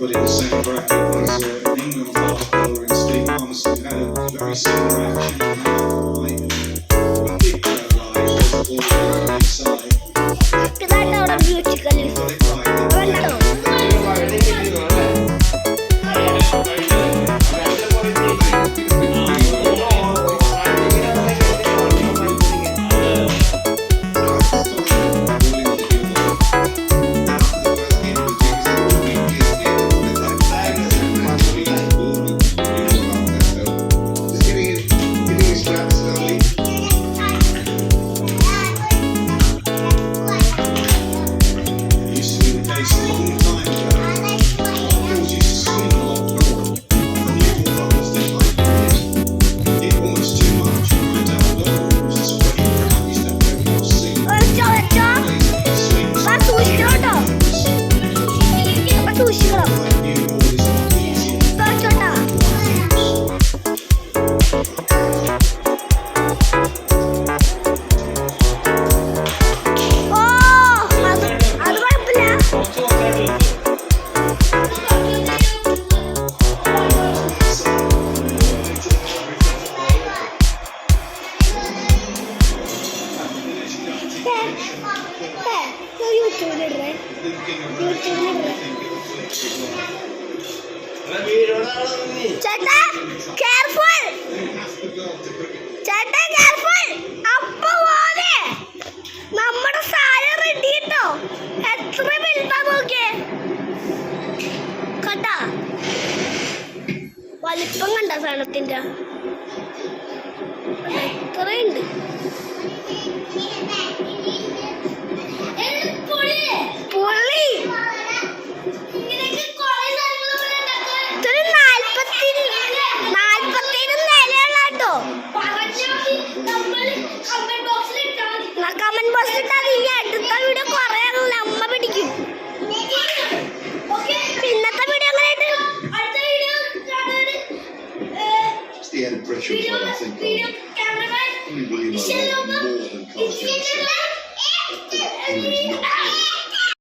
But in the same bracket was an England fast bowler in Steve Harmison, who had a very similar attitude on that night. We did go live as the ball was on the inside. ഇതാണ് ബ്യൂട്ടിക്കലി വെള്ളോ ചേട്ടാ careful ചേട്ടാ careful അപ്പ പോലെ നമ്മുടെ സാധനം ready കേട്ടോ എത്ര വലുതാ നോക്കിയേ കണ്ടാ വലിപ്പം കണ്ട സാധനത്തിന്റെ എത്രയുണ്ട് പൊളി കമന്റ് ബോക്സിൽ ഇട്ടാൽ ഈ അടുത്ത വീഡിയോ കുറേ അമ്മ പിടിക്കും. പിന്നത്തെ വീഡിയോ എങ്ങനെയായിട്ട്